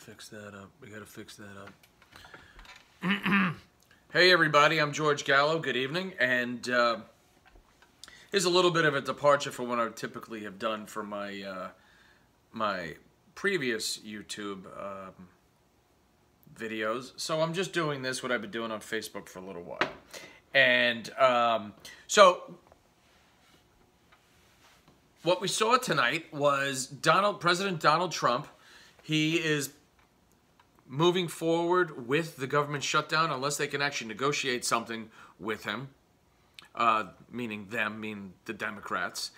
fix that up. We gotta fix that up. Hey everybody, I'm George Gallo. Good evening, and here's a little bit of a departure from what I typically have done for my my previous YouTube videos. So I'm just doing this, what I've been doing on Facebook for a little while, and so what we saw tonight was President Donald Trump. He is moving forward with the government shutdown unless they can actually negotiate something with him, meaning the Democrats.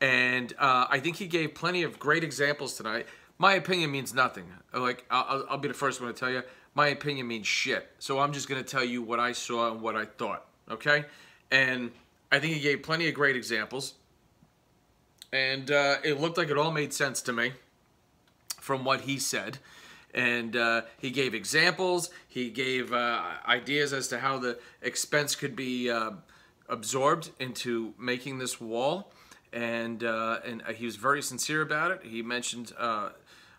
And I think he gave plenty of great examples tonight. My opinion means nothing. Like, I'll be the first one to tell you, my opinion means shit. So I'm just going to tell you what I saw and what I thought, okay? And I think he gave plenty of great examples. And it looked like it all made sense to me from what he said. And he gave examples. He gave ideas as to how the expense could be absorbed into making this wall. And he was very sincere about it. He mentioned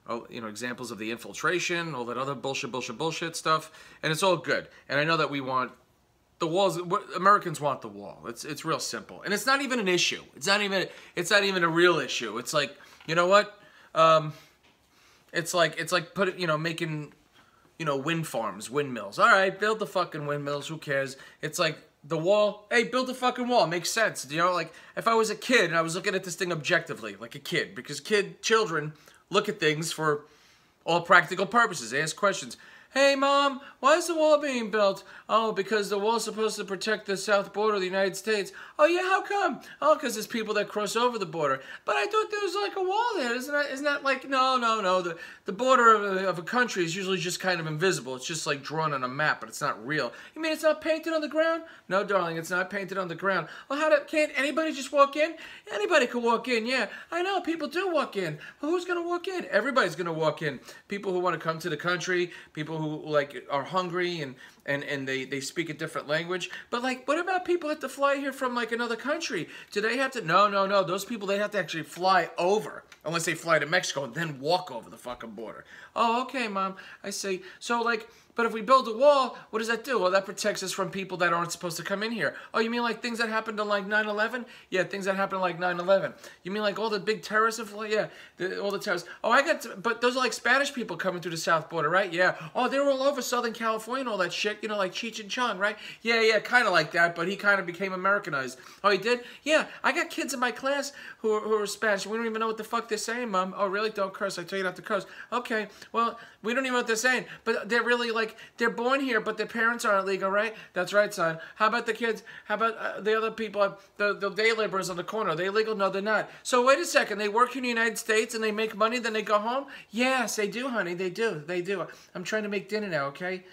examples of the infiltration, all that other bullshit stuff. And it's all good. And I know that we want the walls. Americans want the wall. It's real simple, and it's not even an issue. It's not even a real issue. It's like, you know what? It's like making wind farms, windmills. All right, build the fucking windmills. Who cares? It's like the wall. Hey, build the fucking wall. It makes sense. You know, like if I was a kid and I was looking at this thing objectively, like a kid, because children look at things for all practical purposes. They ask questions. Hey, Mom, why is the wall being built? Oh, because the wall's supposed to protect the south border of the United States. Oh, yeah, how come? Oh, because there's people that cross over the border. But I thought there was like a wall there. Isn't that like, no. The border of a country is usually just kind of invisible. It's just like drawn on a map, but it's not real. You mean it's not painted on the ground? No, darling, it's not painted on the ground. Well, can't anybody just walk in? Anybody can walk in, yeah. I know, people do walk in. But who's going to walk in? Everybody's going to walk in. People who want to come to the country, people who like are hungry and they speak a different language. But like, what about people that have to fly here from like another country? Do they have to? No. Those people, they have to actually fly over, unless they fly to Mexico and then walk over the fucking border. Oh, okay, Mom, I see. So like, but if we build a wall, what does that do? Well, that protects us from people that aren't supposed to come in here. Oh, you mean like things that happened on like 9/11? Yeah, things that happened on like 9/11. You mean like all the big terrorists? Yeah, all the terrorists. Oh, but those are like Spanish people coming through the south border, right? Yeah. Oh, they were all over Southern California and all that shit. You know, like Cheech and Chong, right? Yeah, kind of like that, but he kind of became Americanized. Oh, he did? Yeah, I got kids in my class who are Spanish. We don't even know what the fuck they're saying, Mom. Oh, really? Don't curse. I tell you not to curse. Okay, well, we don't even know what they're saying, but they're really like, they're born here, but their parents aren't legal, right? That's right, son. How about the kids? How about the other people, the day laborers on the corner? Are they legal? No, they're not. So wait a second. They work in the United States and they make money, then they go home? Yes, they do, honey. They do. I'm trying to make dinner now, okay?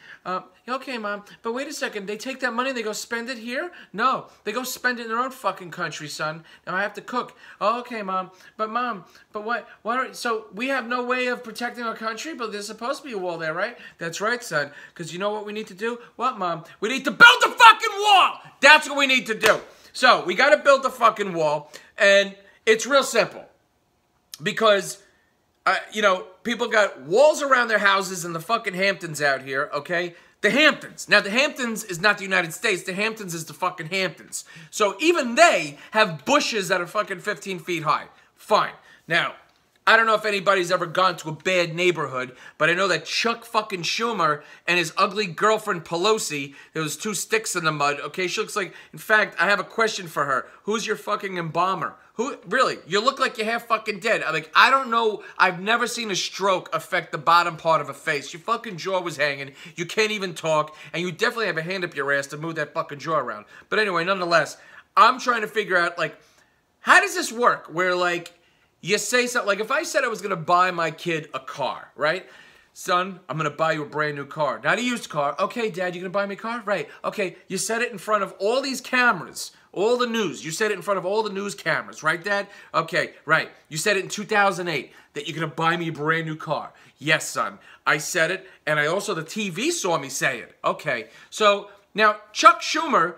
Okay, Mom. But wait a second. They take that money and they go spend it here? No. They go spend it in their own fucking country, son. Now I have to cook. Oh, okay, Mom. But Mom, what? So we have no way of protecting our country, but there's supposed to be a wall there, right? That's right, son. Because you know what we need to do? What, Mom? We need to build a fucking wall! That's what we need to do. So, we got to build the fucking wall, and it's real simple. Because, people got walls around their houses in the fucking Hamptons out here, okay? The Hamptons. Now, the Hamptons is not the United States. The Hamptons is the fucking Hamptons. So, even they have bushes that are fucking 15 feet high. Fine. Now, I don't know if anybody's ever gone to a bad neighborhood, but I know that Chuck fucking Schumer and his ugly girlfriend Pelosi, there was two sticks in the mud, okay? She looks like, in fact, I have a question for her. Who's your fucking embalmer? Who, really, you look like you're half fucking dead. I don't know, I've never seen a stroke affect the bottom part of a face. Your fucking jaw was hanging, you can't even talk, and you definitely have a hand up your ass to move that fucking jaw around. But anyway, nonetheless, I'm trying to figure out, like, how does this work? Where, like, you say something, like if I said I was going to buy my kid a car, right? Son, I'm going to buy you a brand new car. Not a used car. Okay, Dad, you're going to buy me a car? Right. Okay, you said it in front of all these cameras, all the news. You said it in front of all the news cameras, right, Dad? Okay, right. You said it in 2008 that you're going to buy me a brand new car. Yes, son. I said it, and I also, the TV saw me say it. Okay, so now Chuck Schumer,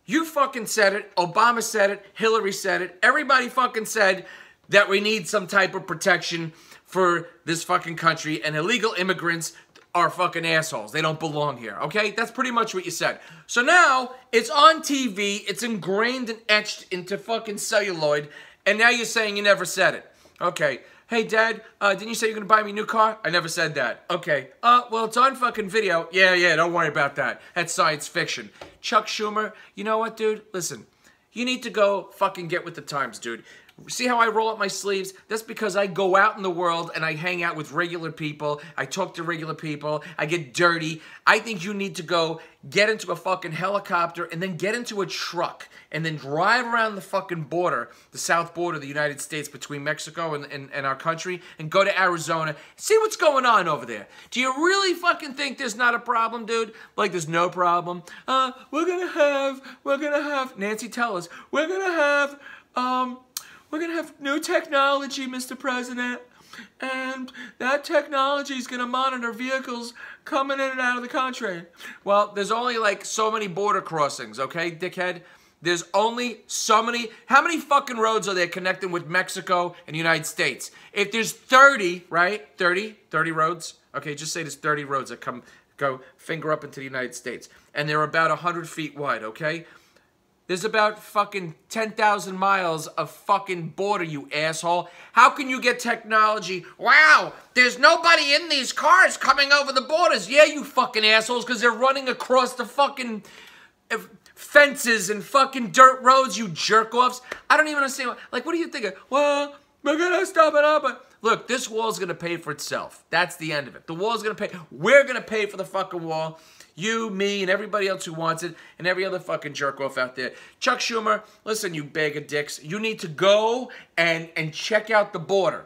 you fucking said it. Obama said it. Hillary said it. Everybody fucking said that we need some type of protection for this fucking country, and illegal immigrants are fucking assholes. They don't belong here, okay? That's pretty much what you said. So now, it's on TV, it's ingrained and etched into fucking celluloid, and now you're saying you never said it. Okay. Hey, Dad, didn't you say you're gonna buy me a new car? I never said that. Okay. Well, it's on fucking video. Yeah, don't worry about that. That's science fiction. Chuck Schumer, you know what, dude? Listen, you need to go fucking get with the times, dude. See how I roll up my sleeves? That's because I go out in the world and I hang out with regular people. I talk to regular people. I get dirty. I think you need to go get into a fucking helicopter and then get into a truck and then drive around the fucking border, the south border of the United States between Mexico and our country, and go to Arizona. See what's going on over there. Do you really fucking think there's not a problem, dude? Like there's no problem? We're gonna have, Nancy, tell us, we're gonna have new technology, Mr. President, and that technology is going to monitor vehicles coming in and out of the country. Well, there's only like so many border crossings, okay, dickhead? There's only so many. How many fucking roads are there connecting with Mexico and the United States? If there's 30, right? 30 roads. Okay, just say there's 30 roads that go finger up into the United States. And they're about 100 feet wide, okay? There's about fucking 10,000 miles of fucking border, you asshole. How can you get technology? Wow, there's nobody in these cars coming over the borders. Yeah, you fucking assholes, because they're running across the fucking fences and fucking dirt roads, you jerk-offs. I don't even understand. Like, what are you thinking? Well, we're going to stop it up. But look, this wall's going to pay for itself. That's the end of it. The wall's going to pay. We're going to pay for the fucking wall. You, me, and everybody else who wants it, and every other fucking jerk-off out there. Chuck Schumer, listen, you bag of dicks. You need to go and check out the border.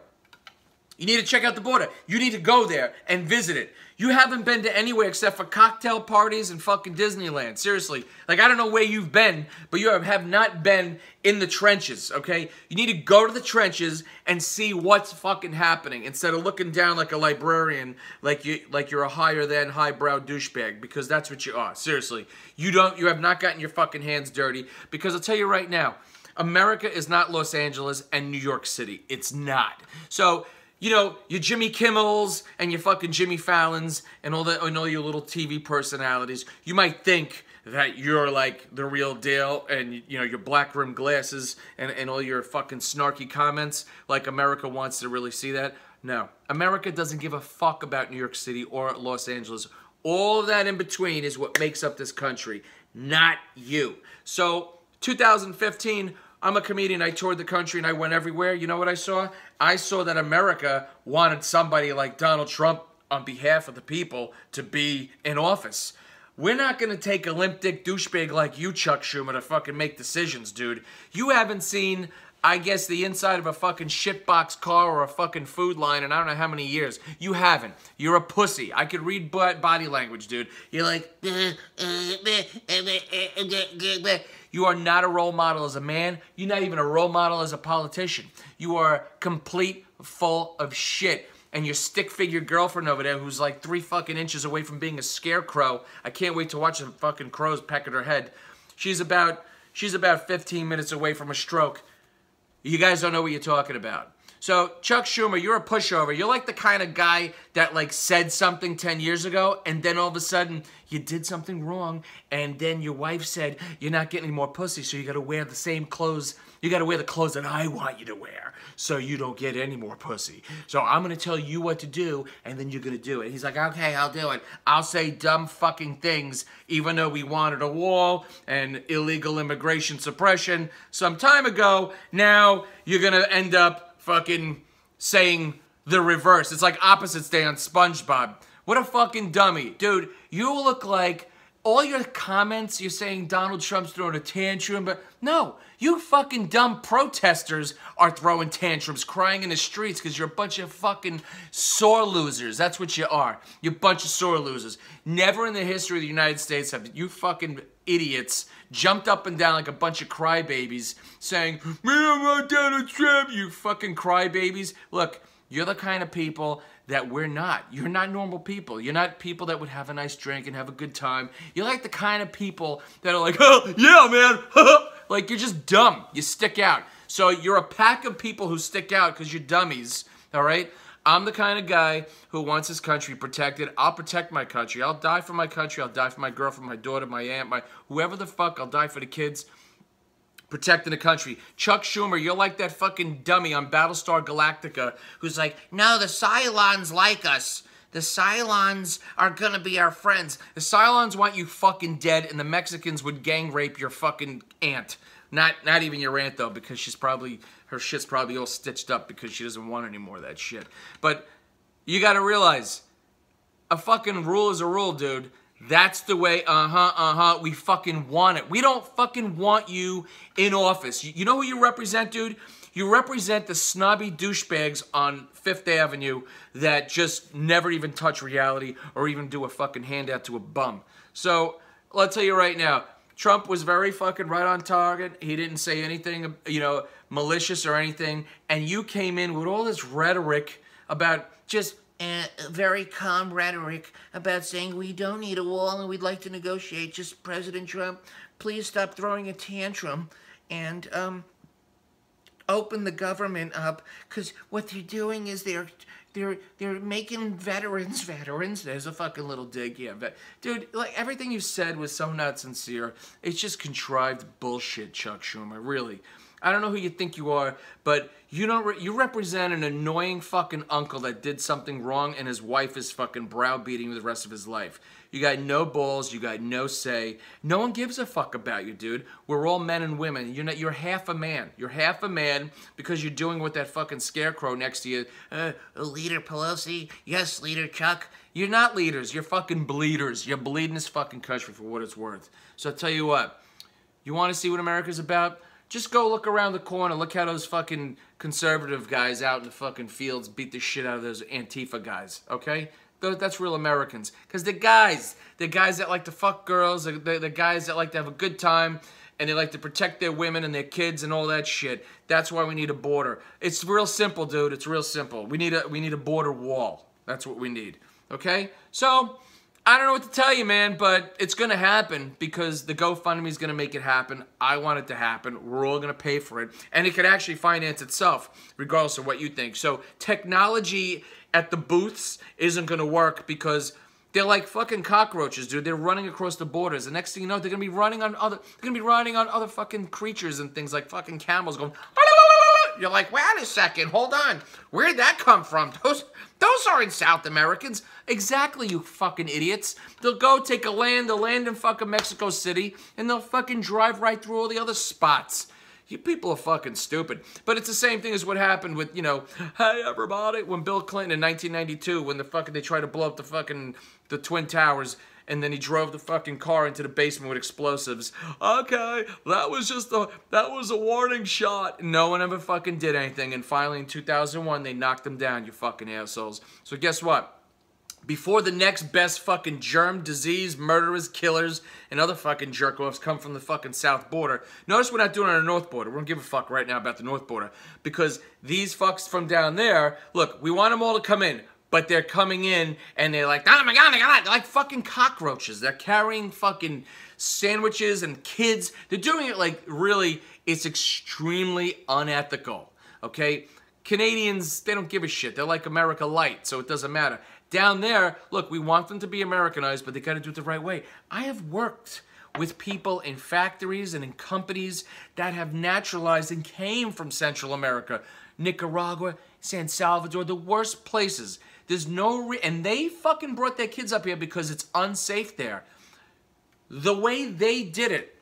You need to check out the border. You need to go there and visit it. You haven't been to anywhere except for cocktail parties and fucking Disneyland. Seriously. Like, I don't know where you've been, but you have not been in the trenches, okay? You need to go to the trenches and see what's fucking happening instead of looking down like a librarian, like you're a higher than highbrow douchebag, because that's what you are. Seriously. You have not gotten your fucking hands dirty, because I'll tell you right now, America is not Los Angeles and New York City. It's not. So, you know, your Jimmy Kimmels and your fucking Jimmy Fallons and all your little TV personalities, you might think that you're like the real deal, and you know, your black rimmed glasses and all your fucking snarky comments, like America wants to really see that. No, America doesn't give a fuck about New York City or Los Angeles. All of that in between is what makes up this country, not you. So, 2015, I'm a comedian. I toured the country and I went everywhere. You know what I saw? I saw that America wanted somebody like Donald Trump on behalf of the people to be in office. We're not going to take a limp dick douchebag like you, Chuck Schumer, to fucking make decisions, dude. You haven't seen, I guess, the inside of a fucking shitbox car or a fucking Food Line in I don't know how many years. You haven't. You're a pussy. I could read body language, dude. You're like, you are not a role model as a man. You're not even a role model as a politician. You are complete full of shit. And your stick-figure girlfriend over there, who's like 3 fucking inches away from being a scarecrow. I can't wait to watch the fucking crows peck at her head. She's about 15 minutes away from a stroke. You guys don't know what you're talking about. So, Chuck Schumer, you're a pushover. You're like the kind of guy that like said something 10 years ago, and then all of a sudden you did something wrong, and then your wife said you're not getting any more pussy, so you got to wear the same clothes. You got to wear the clothes that I want you to wear, so you don't get any more pussy. So I'm going to tell you what to do, and then you're going to do it. He's like, okay, I'll do it. I'll say dumb fucking things, even though we wanted a wall and illegal immigration suppression some time ago. Now you're going to end up fucking saying the reverse. It's like Opposites Day on SpongeBob. What a fucking dummy. Dude, you look like all your comments, you're saying Donald Trump's throwing a tantrum, but no, you fucking dumb protesters are throwing tantrums, crying in the streets because you're a bunch of fucking sore losers. That's what you are. You're a bunch of sore losers. Never in the history of the United States have you fucking idiots jumped up and down like a bunch of crybabies saying, "We don't want Donald Trump," you fucking crybabies. Look, you're the kind of people that we're not. You're not normal people. You're not people that would have a nice drink and have a good time. You're like the kind of people that are like, "Oh, yeah, man." Like, you're just dumb. You stick out. So you're a pack of people who stick out because you're dummies, all right? I'm the kind of guy who wants his country protected. I'll protect my country. I'll die for my country. I'll die for my girlfriend, my daughter, my aunt, my whoever the fuck. I'll die for the kids. Protecting the country. Chuck Schumer, you're like that fucking dummy on Battlestar Galactica who's like, no, the Cylons like us. The Cylons are gonna be our friends. The Cylons want you fucking dead, and the Mexicans would gang rape your fucking aunt. Not even your aunt, though, because she's probably, her shit's probably all stitched up because she doesn't want any more of that shit. But you gotta realize, a fucking rule is a rule, dude. That's the way, we fucking want it. We don't fucking want you in office. You know who you represent, dude? You represent the snobby douchebags on 5th Avenue that just never even touch reality or even do a fucking handout to a bum. So, I'll tell you right now, Trump was very fucking right on target. He didn't say anything, you know, malicious or anything. And you came in with all this rhetoric about just very calm rhetoric about saying we don't need a wall and we'd like to negotiate. Just President Trump, please stop throwing a tantrum and open the government up, because what they're doing is they're making veterans. There's a fucking little dig here. Dude, like, everything you said was so not sincere. It's just contrived bullshit, Chuck Schumer, really. I don't know who you think you are, but you represent an annoying fucking uncle that did something wrong and his wife is fucking browbeating the rest of his life. You got no balls, you got no say. No one gives a fuck about you, dude. We're all men and women. You're half a man. You're half a man because you're doing what that fucking scarecrow next to you. Leader Pelosi, yes, Leader Chuck. You're not leaders, you're fucking bleeders. You're bleeding this fucking country for what it's worth. So I'll tell you what, you want to see what America's about? Just go look around the corner. Look how those fucking conservative guys out in the fucking fields beat the shit out of those Antifa guys, okay? That's real Americans. Because the guys that like to fuck girls, the guys that like to have a good time, and they like to protect their women and their kids and all that shit. That's why we need a border. It's real simple, dude. It's real simple. We need a border wall. That's what we need, okay? So, I don't know what to tell you, man, but it's going to happen because the GoFundMe is going to make it happen. I want it to happen. We're all going to pay for it. And it could actually finance itself, regardless of what you think. So technology at the booths isn't going to work because they're like fucking cockroaches, dude. They're running across the borders. The next thing you know, they're going to be running on other fucking creatures and things like fucking camels going... You're like, wait a second, hold on. Where'd that come from? Those aren't South Americans. Exactly, you fucking idiots. They'll go take a land in fucking Mexico City, and they'll fucking drive right through all the other spots. You people are fucking stupid. But it's the same thing as what happened with, you know, hey everybody, when Bill Clinton in 1992, when they tried to blow up the Twin Towers, and then he drove the fucking car into the basement with explosives. Okay, that was a warning shot. No one ever fucking did anything. And finally in 2001, they knocked them down, you fucking assholes. So guess what? Before the next best fucking germ, disease, murderers, killers, and other fucking jerk-offs come from the fucking south border, notice we're not doing it on the north border. We don't give a fuck right now about the north border. Because these fucks from down there, look, we want them all to come in. But they're coming in and they're like, oh my God, they're like fucking cockroaches. They're carrying fucking sandwiches and kids. They're doing it like, really, it's extremely unethical, okay? Canadians, they don't give a shit. They're like America Light, so it doesn't matter. Down there, look, we want them to be Americanized, but they gotta do it the right way. I have worked with people in factories and in companies that have naturalized and came from Central America, Nicaragua, San Salvador, the worst places. There's no and they fucking brought their kids up here because it's unsafe there. The way they did it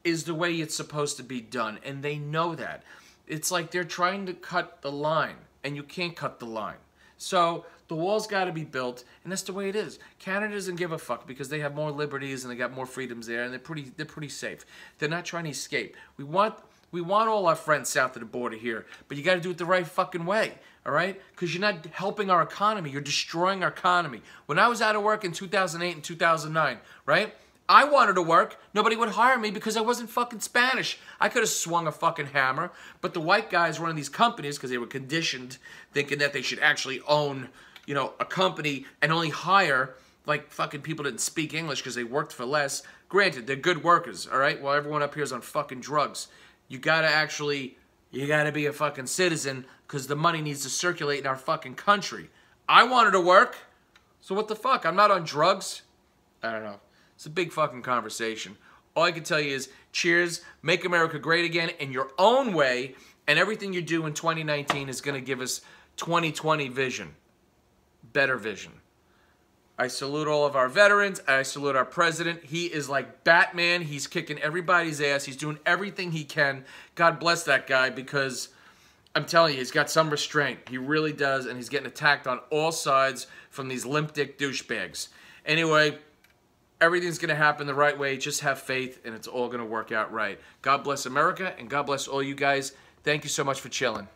is the way it's supposed to be done, and they know that. It's like they're trying to cut the line, and you can't cut the line. So the wall's got to be built, and that's the way it is. Canada doesn't give a fuck because they have more liberties and they got more freedoms there, and they're pretty safe. They're not trying to escape. We want all our friends south of the border here, but you got to do it the right fucking way, all right? Because you're not helping our economy. You're destroying our economy. When I was out of work in 2008 and 2009, right? I wanted to work. Nobody would hire me because I wasn't fucking Spanish. I could have swung a fucking hammer, but the white guys running these companies, because they were conditioned thinking that they should actually own, you know, a company and only hire like fucking people that didn't speak English because they worked for less. Granted, they're good workers, all right? While everyone up here is on fucking drugs. You gotta You got to be a fucking citizen because the money needs to circulate in our fucking country. I wanted to work, so what the fuck? I'm not on drugs. I don't know. It's a big fucking conversation. All I can tell you is cheers, make America great again in your own way, and everything you do in 2019 is going to give us 2020 vision. Better vision. I salute all of our veterans. I salute our president. He is like Batman. He's kicking everybody's ass. He's doing everything he can. God bless that guy, because I'm telling you, he's got some restraint. He really does, and he's getting attacked on all sides from these limp dick douchebags. Anyway, everything's going to happen the right way. Just have faith, and it's all going to work out right. God bless America, and God bless all you guys. Thank you so much for chilling.